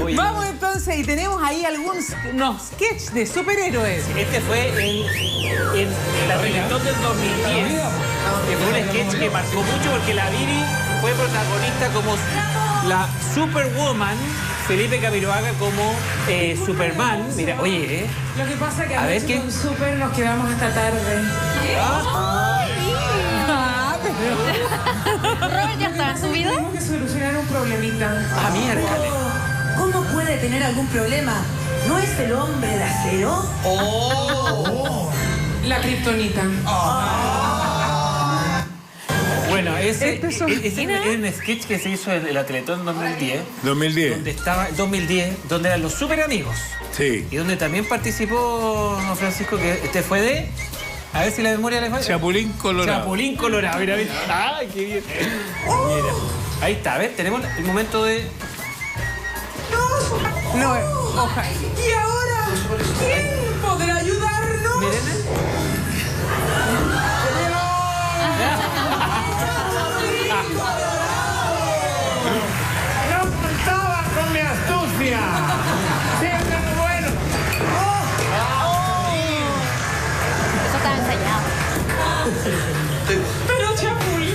Oye. Vamos entonces, y tenemos ahí algunos sketches de superhéroes. Este fue en la Teletón del 2010, que fue un sketch que marcó mucho porque la Vivi fue protagonista como la Superwoman, Felipe Camiroaga como Superman. Mira, oye, Lo que pasa es que a ver, anoche ¿qué? con Super nos quedamos hasta tarde. Robert, ¿ya está en su vida? Tenemos que solucionar un problemita. Ah, miércoles. ¿Cómo puede tener algún problema? ¿No es el hombre de acero? La kriptonita. Bueno, ese Este es son- un sketch que se hizo en la Teletón 2010. 2010. Donde estaba, 2010, donde eran los super amigos. Sí. Y donde también participó don Francisco, que este fue de... A ver si la memoria le falla. Chapulín Colorado. Chapulín Colorado, mira, mira. ¡Ay, qué bien! Mira, ahí está, a ver, tenemos el momento de... No, ojalá. ¿Y ahora quién podrá ayudarnos? Miren. ¡No contaba con mi astucia! ¡Siempre muy bueno! Eso estaba ensayado. Pero Chapulín.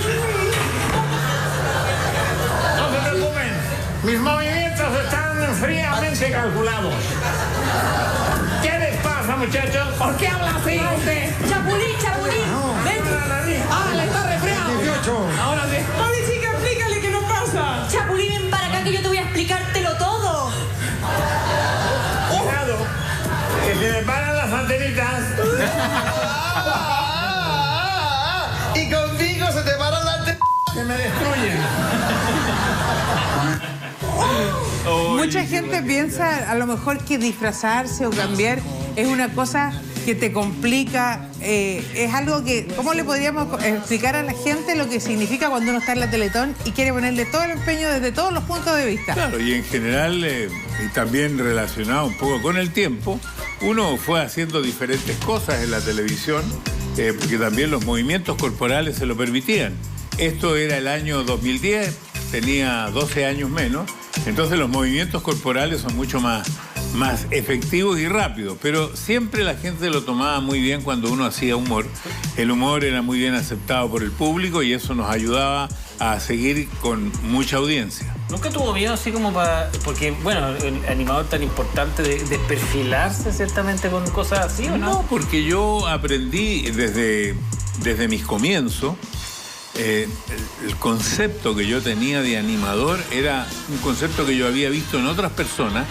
No se preocupen, mis movimientos están fríamente calculados. ¿Qué les pasa, muchachos? ¿Por qué habla así usted? Chapulín, Chapulín. Ven. ¡Ah, le está resfriado! 18. Ahora sí. Mami, chica, explícale qué nos pasa. Chapulín, ven para acá que yo te voy a explicártelo todo. Cuidado, que se me paran las antenitas. Y conmigo se te paran las Que me destruyen. Mucha gente piensa a lo mejor que disfrazarse o cambiar es una cosa que te complica, es algo que, ¿cómo le podríamos explicar a la gente lo que significa cuando uno está en la Teletón y quiere ponerle todo el empeño desde todos los puntos de vista? Claro, y en general, y también relacionado un poco con el tiempo, uno fue haciendo diferentes cosas en la televisión, porque también los movimientos corporales se lo permitían. Esto era el año 2010, tenía 12 años menos, entonces los movimientos corporales son mucho más efectivos y rápidos, pero siempre la gente lo tomaba muy bien cuando uno hacía humor. El humor era muy bien aceptado por el público y eso nos ayudaba a seguir con mucha audiencia. Nunca tuvo miedo así como para... Porque, bueno, el animador tan importante de perfilarse ciertamente con cosas así, ¿o no? No, porque yo aprendí desde mis comienzos. El concepto que yo tenía de animador era un concepto que yo había visto en otras personas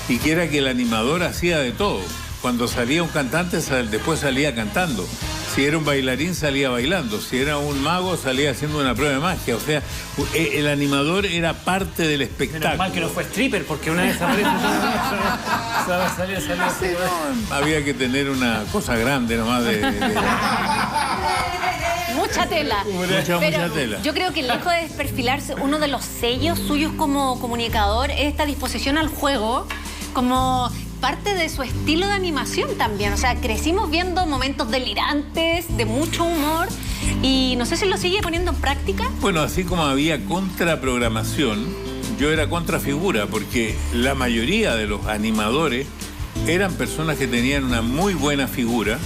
y que era que el animador hacía de todo. Cuando salía un cantante, después salía cantando. Si era un bailarín, salía bailando. Si era un mago, salía haciendo una prueba de magia. O sea, el animador era parte del espectáculo. Menos mal que no fue stripper, porque una vez salía. Había que tener una cosa grande nomás Mucha tela. Mucha tela. Yo creo que lejos de desperfilarse, uno de los sellos suyos como comunicador es esta disposición al juego como parte de su estilo de animación también. O sea, crecimos viendo momentos delirantes, de mucho humor, y no sé si lo sigue poniendo en práctica. Bueno, así como había contraprogramación, yo era contrafigura, porque la mayoría de los animadores eran personas que tenían una muy buena figura,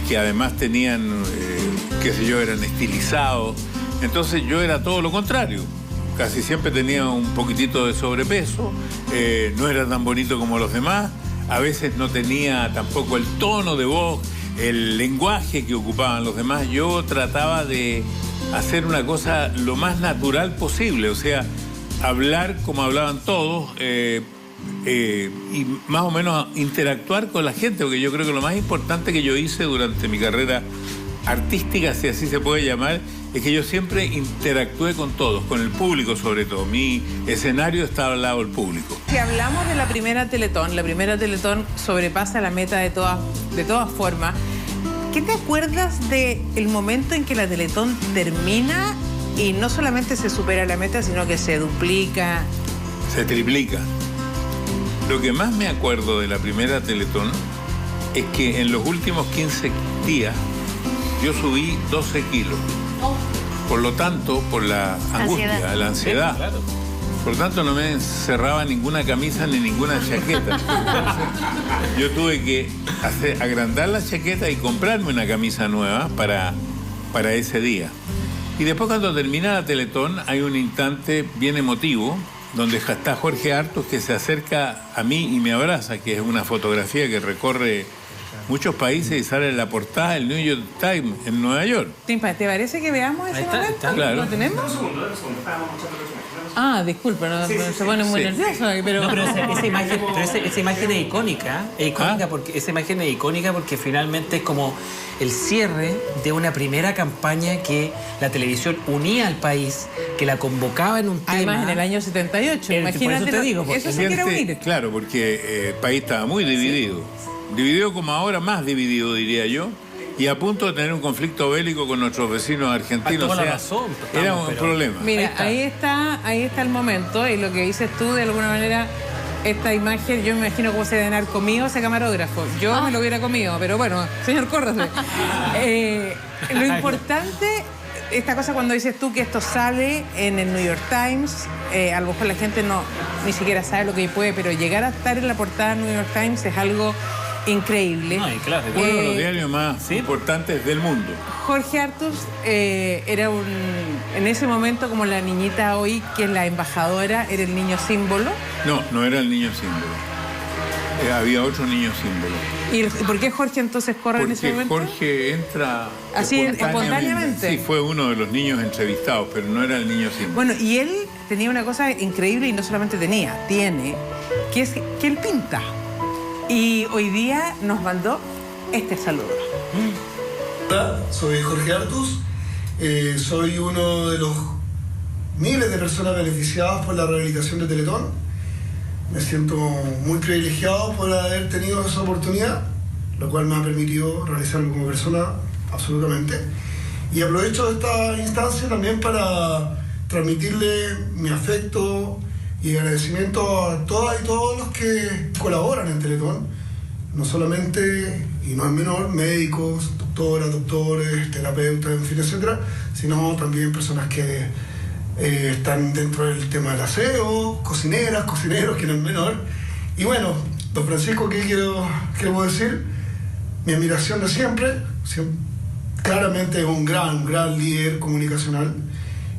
que además tenían, qué sé yo, eran estilizados. Entonces yo era todo lo contrario. Casi siempre tenía un poquitito de sobrepeso, no era tan bonito como los demás, a veces no tenía tampoco el tono de voz, el lenguaje que ocupaban los demás. Yo trataba de hacer una cosa lo más natural posible, o sea, hablar como hablaban todos, y más o menos interactuar con la gente, porque yo creo que lo más importante que yo hice durante mi carrera artística, si así se puede llamar, es que yo siempre interactué con todos, con el público sobre todo. Mi escenario estaba al lado del público. Si hablamos de la primera Teletón sobrepasa la meta de todas formas. ¿Qué te acuerdas del momento en que la Teletón termina y no solamente se supera la meta, sino que se duplica? Se triplica. Lo que más me acuerdo de la primera Teletón es que en los últimos 15 días yo subí 12 kilos. Por lo tanto, por la angustia, la ansiedad. Sí, claro. Por tanto, no me cerraba ninguna camisa ni ninguna chaqueta. Entonces, yo tuve que agrandar la chaqueta y comprarme una camisa nueva para ese día. Y después, cuando termina la Teletón, hay un instante bien emotivo donde está Jorge Artus, que se acerca a mí y me abraza, que es una fotografía que recorre muchos países y sale en la portada del New York Times en Nueva York. Timpa, ¿te parece que veamos ese momento? Claro. ¿Lo tenemos? Ah, disculpa, no, se pone muy nervioso. Pero... No, pero esa imagen es icónica. Porque esa imagen es icónica porque finalmente es como el cierre de una primera campaña que la televisión unía al país, que la convocaba en un tema. Además, en el año 78, imagínate. Por eso te digo. Eso se quiere unir. Claro, porque el país estaba muy dividido. ¿Sí? Dividido como ahora, más dividido, diría yo. Y a punto de tener un conflicto bélico con nuestros vecinos argentinos. O sea, era un problema. Mira, ahí está el momento. Y lo que dices tú, de alguna manera, esta imagen, yo me imagino cómo se deben haber comido ese camarógrafo. Yo me lo hubiera comido, pero bueno, señor, córrase. Lo importante, esta cosa cuando dices tú que esto sale en el New York Times, a lo mejor la gente ni siquiera sabe lo que puede, pero llegar a estar en la portada del New York Times es algo increíble. No, claro, uno de los diarios más importantes del mundo. Jorge Artus era en ese momento como la niñita hoy, que es la embajadora, era el niño símbolo. No era el niño símbolo. Había otro niño símbolo. ¿Y por qué Jorge entonces corre en ese momento? Porque Jorge entra así espontáneamente. Sí, fue uno de los niños entrevistados, pero no era el niño símbolo. Bueno, y él tenía una cosa increíble, y no solamente tiene, que es que él pinta. Y hoy día nos mandó este saludo. Hola, soy Jorge Artus. Soy uno de los miles de personas beneficiadas por la rehabilitación de Teletón. Me siento muy privilegiado por haber tenido esa oportunidad, lo cual me ha permitido realizarlo como persona, absolutamente. Y aprovecho esta instancia también para transmitirle mi afecto y agradecimiento a todas y todos los que colaboran en Teletón, no solamente, y no es menor, médicos, doctores, terapeutas, en fin, etcétera, sino también personas que están dentro del tema del aseo, cocineras, cocineros, que no es menor. Y bueno, don Francisco, ¿qué quiero decir? Mi admiración de siempre, claramente es un gran líder comunicacional,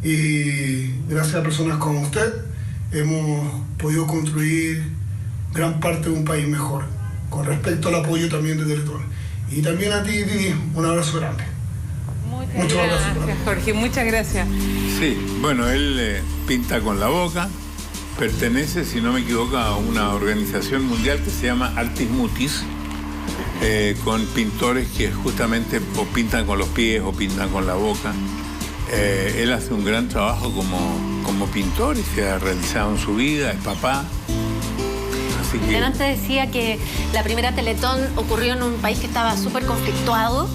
y gracias a personas como usted hemos podido construir gran parte de un país mejor, con respecto al apoyo también de Teletón. Y también a ti, Didi, un abrazo grande. Muchas gracias, Jorge, muchas gracias. Sí, bueno, él pinta con la boca, pertenece, si no me equivoco, a una organización mundial que se llama Artis Mutis, con pintores que justamente o pintan con los pies o pintan con la boca. Él hace un gran trabajo como pintor y se ha realizado en su vida, es papá. Así que... Antes decía que la primera Teletón ocurrió en un país que estaba súper conflictuado,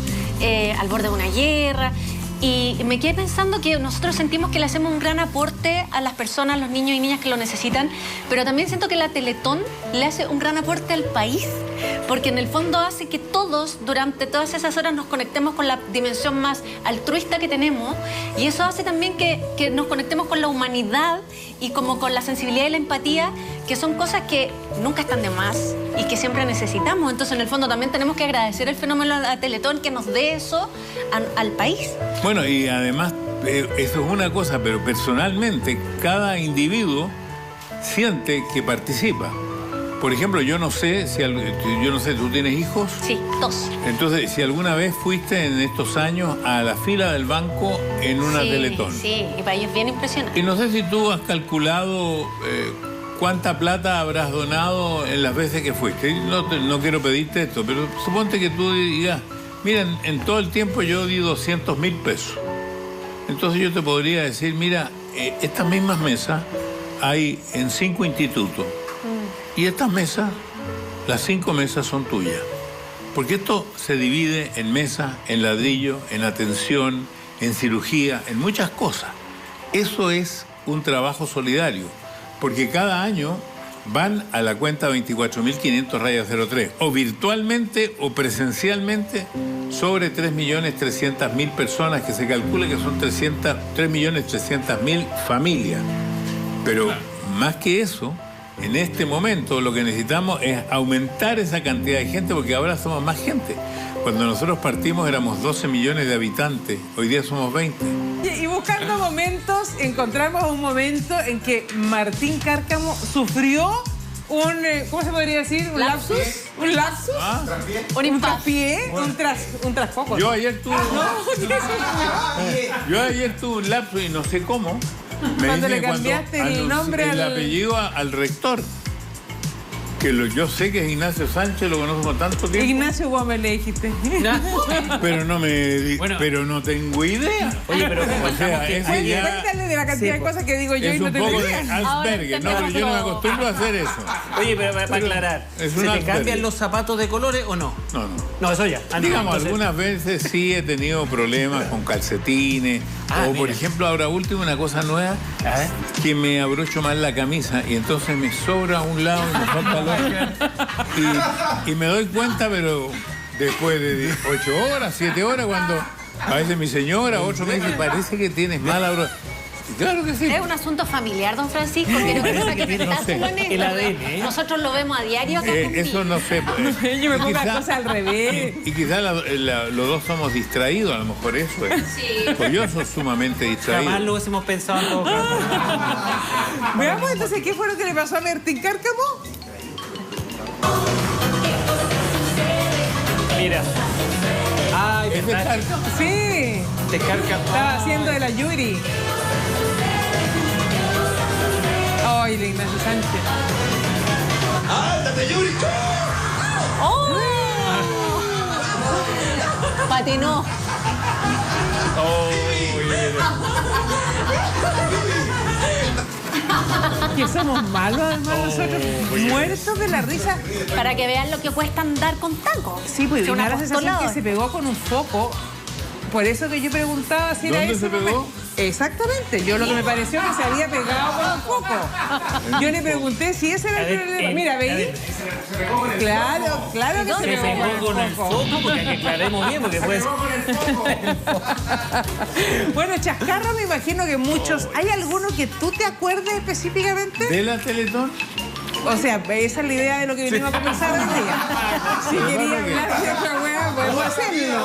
al borde de una guerra. Y me quedé pensando que nosotros sentimos que le hacemos un gran aporte a las personas, los niños y niñas que lo necesitan, pero también siento que la Teletón le hace un gran aporte al país, porque en el fondo hace que todos, durante todas esas horas, nos conectemos con la dimensión más altruista que tenemos, y eso hace también que nos conectemos con la humanidad y como con la sensibilidad y la empatía, que son cosas que nunca están de más y que siempre necesitamos. Entonces, en el fondo, también tenemos que agradecer el fenómeno de la Teletón que nos dé eso al país. Bueno, y además, eso es una cosa, pero personalmente, cada individuo siente que participa. Por ejemplo, yo no sé, ¿tú tienes hijos? Sí, 2. Entonces, si alguna vez fuiste en estos años a la fila del banco en una Teletón. Sí, y para ellos es bien impresionante. Y no sé si tú has calculado cuánta plata habrás donado en las veces que fuiste. No quiero pedirte esto, pero suponte que tú digas, miren, en todo el tiempo yo di 200.000 pesos. Entonces yo te podría decir, mira, estas mismas mesas hay en 5 institutos. Y estas mesas, las 5 mesas son tuyas. Porque esto se divide en mesas, en ladrillo, en atención, en cirugía, en muchas cosas. Eso es un trabajo solidario. Porque cada año van a la cuenta 24.500-03, o virtualmente o presencialmente, sobre 3.300.000 personas, que se calcula que son 3.300.000 familias. Pero más que eso, en este momento lo que necesitamos es aumentar esa cantidad de gente, porque ahora somos más gente. Cuando nosotros partimos éramos 12 millones de habitantes, hoy día somos 20. Y buscando momentos, encontramos un momento en que Martín Cárcamo sufrió un, ¿cómo se podría decir? ¿Un lapsus? ¿Un lapsus? ¿Ah? ¿Un traspié? ¿Un trasfoco? Yo ayer tuve un lapsus y no sé cómo. Cuando le cambiaste el nombre el apellido al rector. Que yo sé que es Ignacio Sánchez, lo conozco tanto tiempo. Ignacio Gómez le dijiste. Pero no pero no tengo idea. Oye, pero cuéntale de la cantidad de cosas que digo yo y no tengo idea. Es un poco de Asperger, no, pero yo no me acostumbro a hacer eso. Oye, pero para aclarar, ¿se te cambian los zapatos de colores o no? No. No, eso ya. Digamos, algunas veces sí he tenido problemas con calcetines. Por ejemplo, ahora último, una cosa nueva, que me abrocho mal la camisa y entonces me sobra un lado y me falta el otro. Y me doy cuenta, pero después de 8 horas, 7 horas, cuando a veces mi señora, otro me dice, parece que tienes mala brocha. Claro que sí. Es un asunto familiar, don Francisco. Quiero que sepa que el ADN, nosotros lo vemos a diario acá eso no sé. Yo me pongo las cosas al revés. Y quizás los dos somos distraídos, a lo mejor eso es. Sí. Pues yo soy sumamente distraído. Jamás lo hubiésemos pensado en todo caso. Veamos entonces qué fue lo que le pasó a Martín Cárcamo. Mira. Ay, ¿Es de ¿verdad? Cárcamo? Sí. De Cárcamo. Estaba haciendo de la Yuri. Ay, el Ignacio Sánchez. ¡Ándate, Yuri! ¡Oh! Patinó. Que somos malos, además, nosotros muertos de la risa. Para que vean lo que cuesta andar con tacos. Sí, pues Es me un da la sensación apostolado. que se pegó con un foco. Por eso que yo preguntaba si era ¿Dónde ese se pegó? momento. Exactamente. Yo lo que me pareció que se había pegado con un foco. Yo le pregunté si ese era el problema. Mira, ¿veis? Claro que se Se pegó pegó con el foco, porque que aclaremos bien, porque pues... Bueno, chascarro me imagino que muchos. ¿Hay alguno que tú te acuerdes específicamente? ¿De la Teletón? O sea, esa es la idea de lo que venimos a conversar hoy día. Si quería hablar de otra weá, podemos hacerlo.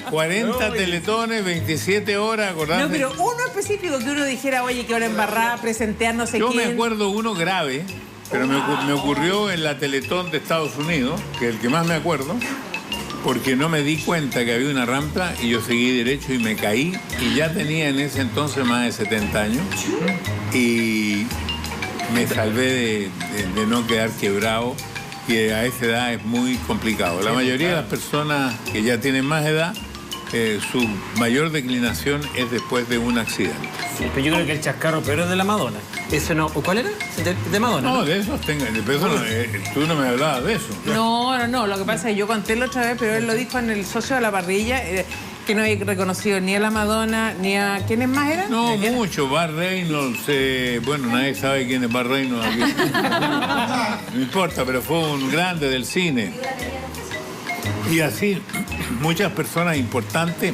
40 teletones, 27 horas, ¿acordás? No, pero uno específico que uno dijera, oye, que hora embarrada, presenté a no sé Yo quién. me acuerdo uno grave, pero me ocurrió en la Teletón de Estados Unidos, que es el que más me acuerdo, porque no me di cuenta que había una rampa y yo seguí derecho y me caí, y ya tenía en ese entonces más de 70 años, y me salvé de no quedar quebrado, y a esa edad es muy complicado. La mayoría de las personas que ya tienen más edad, su mayor declinación es después de un accidente. Sí, pero yo creo que el chascarro peor es de la Madonna. ¿Eso no? ¿Cuál era? De Madonna. No, de esos tú no me hablabas de eso. No. Lo que pasa es que yo conté la otra vez, pero él lo dijo en el socio de la parrilla, que no había reconocido ni a la Madonna, ni a... ¿Quiénes más eran? No, mucho. Bar Reynolds, bueno, nadie sabe quién es Bar Reynolds aquí. No importa, pero fue un grande del cine. Y así, muchas personas importantes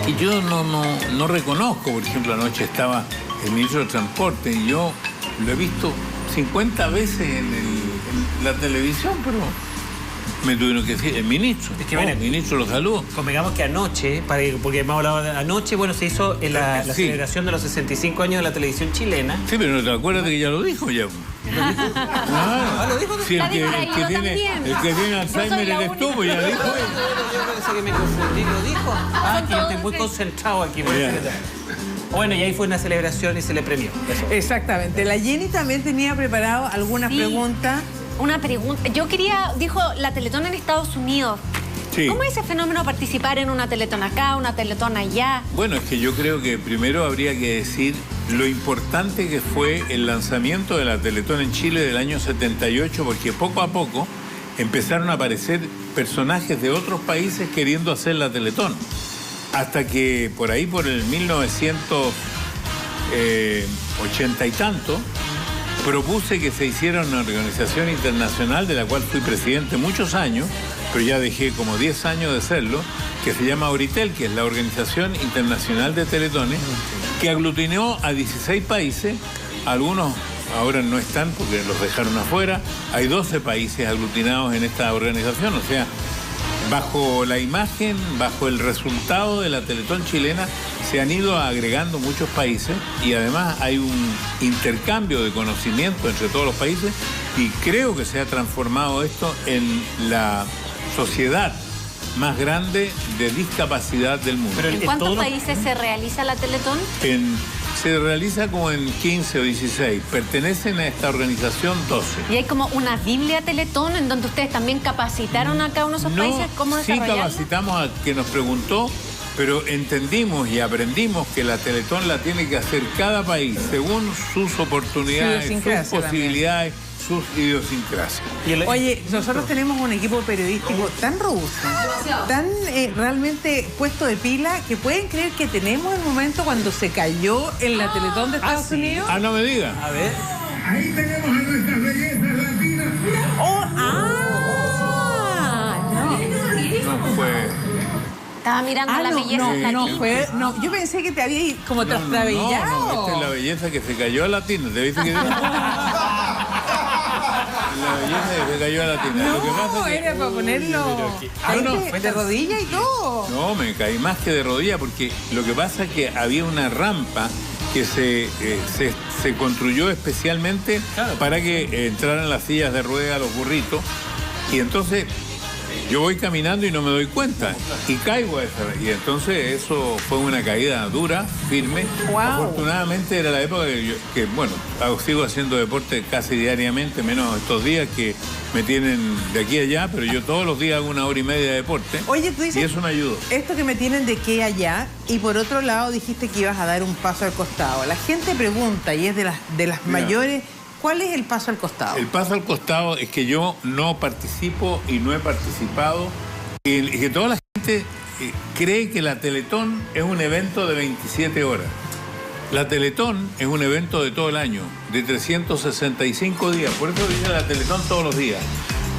que yo no reconozco. Por ejemplo, anoche estaba el ministro de Transporte y yo lo he visto 50 veces en la televisión, pero me tuvieron que decir, el ministro. Es que, el ministro lo saludó. Convengamos que anoche, porque hemos hablado de anoche, bueno, se hizo la celebración de los 65 años de la televisión chilena. Sí, pero no te acuerdas de que ya lo dijo ya. ¿Lo dijo? Sí, el que tiene Alzheimer eres tú, pues ya dijo. Yo pensé que me confundí, ¿lo dijo? Que yo estoy muy concentrado aquí. Bueno, y ahí fue una celebración y se le premió. Eso. Exactamente. La Jenny también tenía preparado algunas preguntas. Una pregunta. Yo dijo la Teletón en Estados Unidos. Sí. ¿Cómo es ese fenómeno participar en una Teletón acá, una Teletón allá? Bueno, es que yo creo que primero habría que decir lo importante que fue el lanzamiento de la Teletón en Chile del año 78, porque poco a poco empezaron a aparecer personajes de otros países queriendo hacer la Teletón. Hasta que por ahí, por el 1980 y tanto, propuse que se hiciera una organización internacional de la cual fui presidente muchos años, pero ya dejé como 10 años de serlo, que se llama Oritel, que es la Organización Internacional de Teletones, que aglutinó a 16 países, algunos ahora no están porque los dejaron afuera, hay 12 países aglutinados en esta organización, o sea, bajo la imagen, bajo el resultado de la Teletón chilena, se han ido agregando muchos países y además hay un intercambio de conocimiento entre todos los países y creo que se ha transformado esto en la sociedad más grande de discapacidad del mundo. ¿En cuántos países se realiza la Teletón? Se realiza como en 15 o 16. Pertenecen a esta organización 12. ¿Y hay como una Biblia Teletón en donde ustedes también capacitaron a cada uno de esos países cómo desarrollarla? Sí capacitamos a que nos preguntó, pero entendimos y aprendimos que la Teletón la tiene que hacer cada país según sus oportunidades, sus posibilidades, sus idiosincrasias. Oye, nosotros tenemos un equipo periodístico tan robusto, tan realmente puesto de pila, que pueden creer que tenemos el momento cuando se cayó en la Teletón de Estados Unidos. Ah, no me diga. A ver. Ahí tenemos a nuestras bellezas latinas. No fue. Estaba mirando la belleza. No, yo pensé que te había ido como trastabillado. No, esta es la belleza que se cayó a Latina. ¿Te viste que la belleza que se cayó a Latina? No, lo que pasa es que... era para ponerlo de rodilla y todo. No, me caí más que de rodilla porque lo que pasa es que había una rampa que se construyó especialmente para que entraran las sillas de ruedas, los burritos, y entonces yo voy caminando y no me doy cuenta y caigo a esa. Y entonces eso fue una caída dura, firme. Wow. Afortunadamente era la época que sigo haciendo deporte casi diariamente, menos estos días que me tienen de aquí a allá, pero yo todos los días hago 1 hora y media de deporte. Oye, tú dices, y eso me ayuda. Esto que me tienen de aquí a allá, y por otro lado dijiste que ibas a dar un paso al costado. La gente pregunta, y es de las mayores... ¿Cuál es el paso al costado? El paso al costado es que yo no participo y no he participado y que toda la gente cree que la Teletón es un evento de 27 horas. La Teletón es un evento de todo el año, de 365 días. Por eso dice la Teletón todos los días.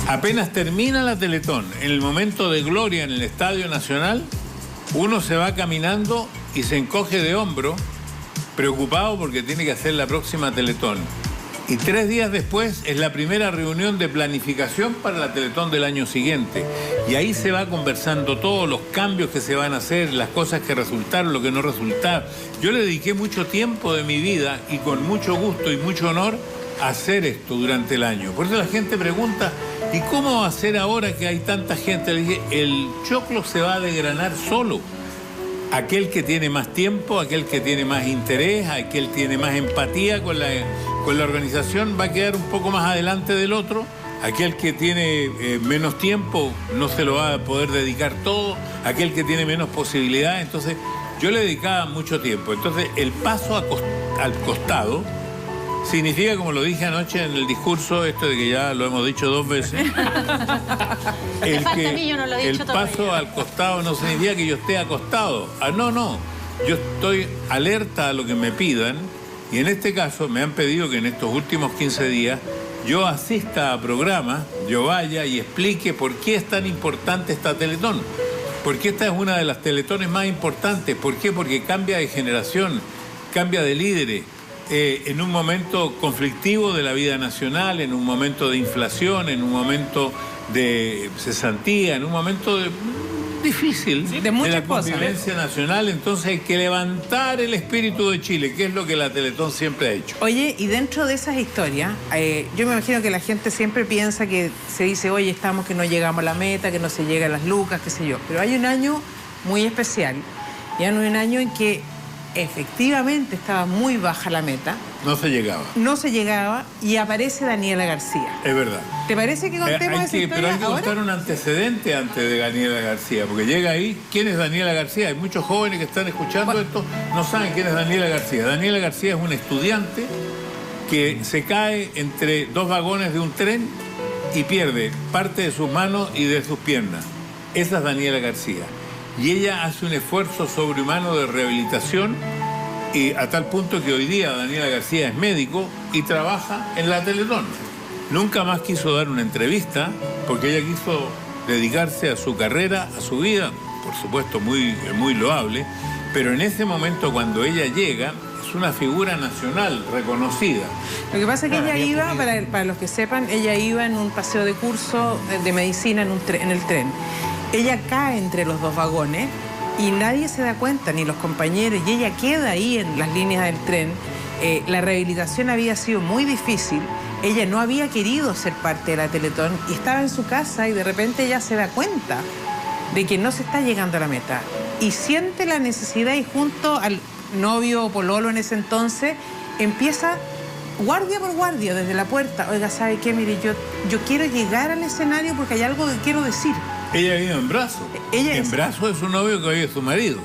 Apenas termina la Teletón, en el momento de gloria en el Estadio Nacional, uno se va caminando y se encoge de hombro, preocupado porque tiene que hacer la próxima Teletón. Y 3 días después es la primera reunión de planificación para la Teletón del año siguiente. Y ahí se va conversando todos los cambios que se van a hacer, las cosas que resultaron, lo que no resultaron. Yo le dediqué mucho tiempo de mi vida y con mucho gusto y mucho honor a hacer esto durante el año. Por eso la gente pregunta, ¿y cómo hacer ahora que hay tanta gente? Le dije, el choclo se va a desgranar solo. Aquel que tiene más tiempo, aquel que tiene más interés, aquel que tiene más empatía con la organización va a quedar un poco más adelante del otro. Aquel que tiene menos tiempo no se lo va a poder dedicar todo. Aquel que tiene menos posibilidades. Entonces, yo le dedicaba mucho tiempo. Entonces, el paso al costado significa, como lo dije anoche en el discurso, esto de que ya lo hemos dicho 2 veces, el paso al costado no significa que yo esté acostado. No. Yo estoy alerta a lo que me pidan y en este caso me han pedido que en estos últimos 15 días yo asista a programas, yo vaya y explique por qué es tan importante esta Teletón. Porque esta es una de las Teletones más importantes. ¿Por qué? Porque cambia de generación, cambia de líderes. En un momento conflictivo de la vida nacional, en un momento de inflación, en un momento de cesantía, en un momento difícil de la convivencia nacional. Entonces hay que levantar el espíritu de Chile, que es lo que la Teletón siempre ha hecho. Oye, y dentro de esas historias, yo me imagino que la gente siempre piensa que se dice, oye, estamos que no llegamos a la meta, que no se llega a las lucas, qué sé yo. Pero hay un año muy especial, y hay un año en que efectivamente estaba muy baja la meta. No se llegaba. No se llegaba y aparece Daniela García. Es verdad. ¿Te parece que contemos esa historia pero hay que ahora? contar un antecedente antes de Daniela García, porque llega ahí, ¿quién es Daniela García? Hay muchos jóvenes que están escuchando esto, no saben quién es Daniela García. Daniela García es una estudiante que se cae entre 2 vagones de un tren y pierde parte de sus manos y de sus piernas. Esa es Daniela García. Y ella hace un esfuerzo sobrehumano de rehabilitación y a tal punto que hoy día Daniela García es médico y trabaja en la Teletón. Nunca más quiso dar una entrevista porque ella quiso dedicarse a su carrera, a su vida, por supuesto, muy, muy loable, pero en ese momento cuando ella llega, es una figura nacional reconocida. Lo que pasa es que ella iba, para los que sepan, ella iba en un paseo de curso de medicina en el tren. Ella cae entre los dos vagones y nadie se da cuenta, ni los compañeros, y ella queda ahí en las líneas del tren. La rehabilitación había sido muy difícil, ella no había querido ser parte de la Teletón y estaba en su casa y de repente ella se da cuenta de que no se está llegando a la meta y siente la necesidad y junto al novio o pololo en ese entonces empieza guardia por guardia desde la puerta. Oiga, ¿sabe qué? Mire, yo quiero llegar al escenario porque hay algo que quiero decir. Ella vino en brazos. En brazos de su novio que hoy es su marido.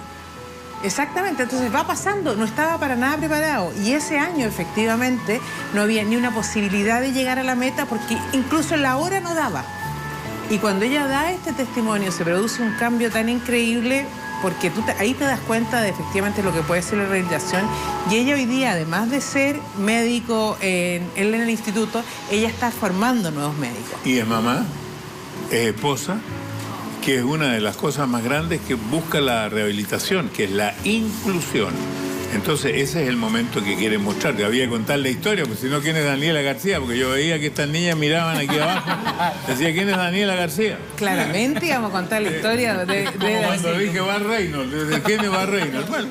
Exactamente, entonces va pasando, no estaba para nada preparado y ese año efectivamente no había ni una posibilidad de llegar a la meta porque incluso la hora no daba. Y cuando ella da este testimonio se produce un cambio tan increíble porque ahí te das cuenta de efectivamente lo que puede ser la rehabilitación y ella hoy día, además de ser médico en el instituto, ella está formando nuevos médicos. Y es mamá, es esposa, que es una de las cosas más grandes que busca la rehabilitación, que es la inclusión. Entonces ese es el momento que quieren mostrar. Te había que contar la historia, porque si no, ¿quién es Daniela García? Porque yo veía que estas niñas miraban aquí abajo, decía, ¿quién es Daniela García? Claramente íbamos a contar la historia de como cuando dije Bar Reynolds, ¿quién es Bar Reynolds? Bueno,